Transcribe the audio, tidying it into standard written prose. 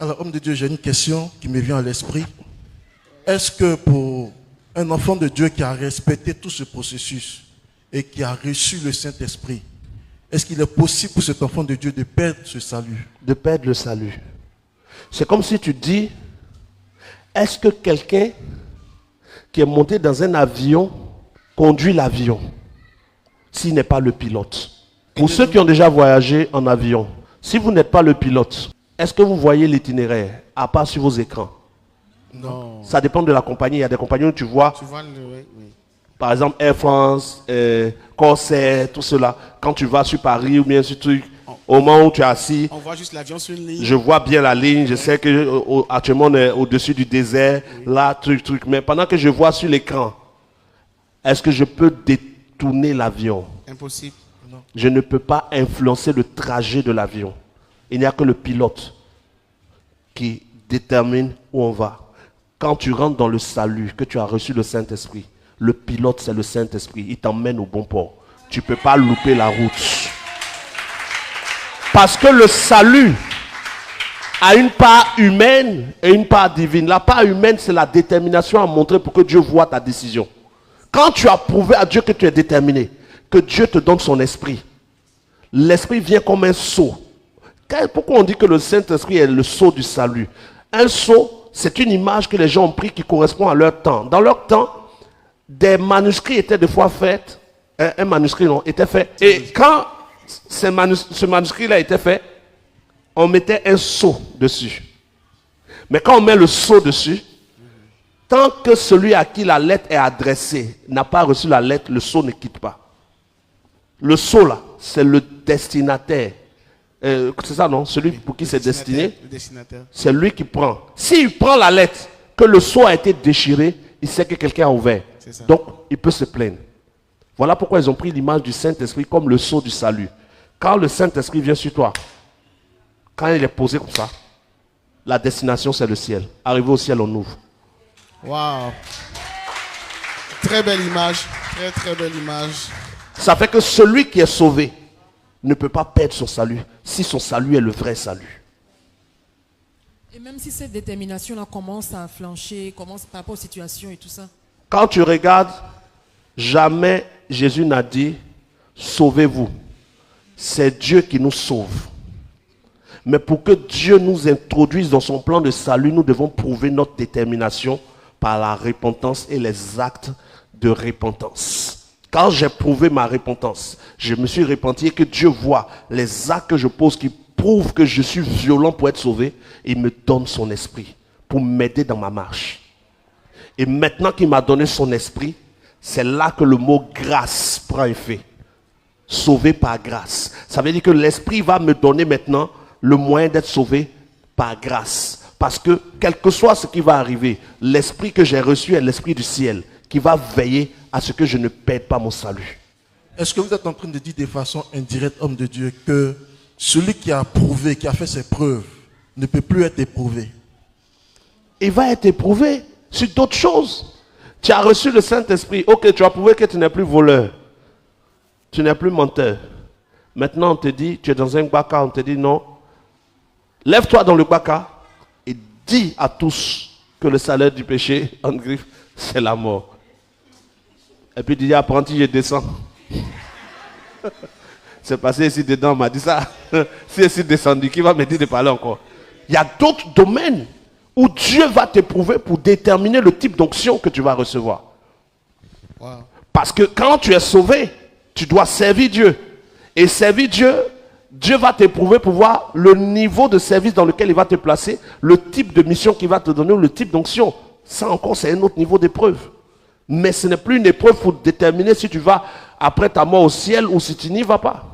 Alors, homme de Dieu, j'ai une question qui me vient à l'esprit. Est-ce que pour un enfant de Dieu qui a respecté tout ce processus et qui a reçu le Saint-Esprit, est-ce qu'il est possible pour cet enfant de Dieu de perdre ce salut? De perdre le salut. C'est comme si tu dis, est-ce que quelqu'un qui est monté dans un avion conduit l'avion s'il n'est pas le pilote? Pour ceux qui ont déjà voyagé en avion, si vous n'êtes pas le pilote, est-ce que vous voyez l'itinéraire à part sur vos écrans? Non. Ça dépend de la compagnie. Il y a des compagnies où tu vois, Oui. par exemple Air France, Corsair, tout cela. Quand tu vas sur Paris ou bien sur truc, au moment où tu es assis, On voit juste l'avion sur une ligne. je vois bien la ligne. Je sais que actuellement on est au-dessus du désert, là, truc. Mais pendant que je vois sur l'écran, est-ce que je peux détourner l'avion? Impossible. Je ne peux pas influencer le trajet de l'avion. Il n'y a que le pilote qui détermine où on va. Quand tu rentres dans le salut, que tu as reçu le Saint-Esprit, le pilote, c'est le Saint-Esprit. Il t'emmène au bon port. Tu ne peux pas louper la route. Parce que le salut a une part humaine et une part divine. La part humaine, c'est la détermination à montrer pour que Dieu voie ta décision. Quand tu as prouvé à Dieu que tu es déterminé, que Dieu te donne son esprit, l'esprit vient comme un sceau. Pourquoi on dit que le Saint-Esprit est le sceau du salut? Un sceau, c'est une image que les gens ont pris qui correspond à leur temps. Dans leur temps, des manuscrits étaient des fois faits. Un manuscrit était fait. Et quand ce manuscrit-là était fait, on mettait un sceau dessus. Mais quand on met le sceau dessus, tant que celui à qui la lettre est adressée n'a pas reçu la lettre, le sceau ne quitte pas. Le sceau là, c'est le destinataire. C'est ça, non? Celui pour qui c'est destiné, c'est lui qui prend. S'il prend la lettre, que le sceau a été déchiré, il sait que quelqu'un a ouvert. Donc, il peut se plaindre. Voilà pourquoi ils ont pris l'image du Saint-Esprit comme le sceau du salut. Quand le Saint-Esprit vient sur toi, quand il est posé comme ça, la destination c'est le ciel. Arrivé au ciel, on ouvre. Waouh. Très belle image. Très belle image. Ça fait que celui qui est sauvé ne peut pas perdre son salut si son salut est le vrai salut. Et même si cette détermination-là commence à flancher, commence par rapport aux situations et tout ça. Quand tu regardes, jamais Jésus n'a dit « sauvez-vous ». C'est Dieu qui nous sauve. Mais pour que Dieu nous introduise dans son plan de salut, nous devons prouver notre détermination par la repentance et les actes de repentance. Quand j'ai prouvé ma repentance, je me suis repenti et que Dieu voit les actes que je pose qui prouvent que je suis violent pour être sauvé. Il me donne son esprit pour m'aider dans ma marche. Et maintenant qu'il m'a donné son esprit, c'est là que le mot grâce prend effet. Sauvé par grâce. Ça veut dire que l'esprit va me donner maintenant le moyen d'être sauvé par grâce. Parce que quel que soit ce qui va arriver, l'esprit que j'ai reçu est l'esprit du ciel qui va veiller à ce que je ne perde pas mon salut. Est-ce que vous êtes en train de dire de façon indirecte, homme de Dieu, que celui qui a prouvé, qui a fait ses preuves, ne peut plus être éprouvé? Il va être éprouvé sur d'autres choses. Tu as reçu le Saint-Esprit. Ok, tu as prouvé que tu n'es plus voleur. Tu n'es plus menteur. Maintenant, on te dit, tu es dans un baka, on te dit non. Lève-toi dans le baka et dis à tous que le salaire du péché, en griffe, c'est la mort. Et puis tu dis, apprenti, je descends. C'est passé ici dedans, on m'a dit ça. Si je suis descendu, qui va me dire de parler encore? Il y a d'autres domaines où Dieu va t'éprouver pour déterminer le type d'onction que tu vas recevoir. Wow. Parce que quand tu es sauvé, tu dois servir Dieu. Et servir Dieu, Dieu va t'éprouver pour voir le niveau de service dans lequel il va te placer, le type de mission qu'il va te donner, le type d'onction. Ça encore, c'est un autre niveau d'épreuve. Mais ce n'est plus une épreuve pour déterminer si tu vas après ta mort au ciel ou si tu n'y vas pas.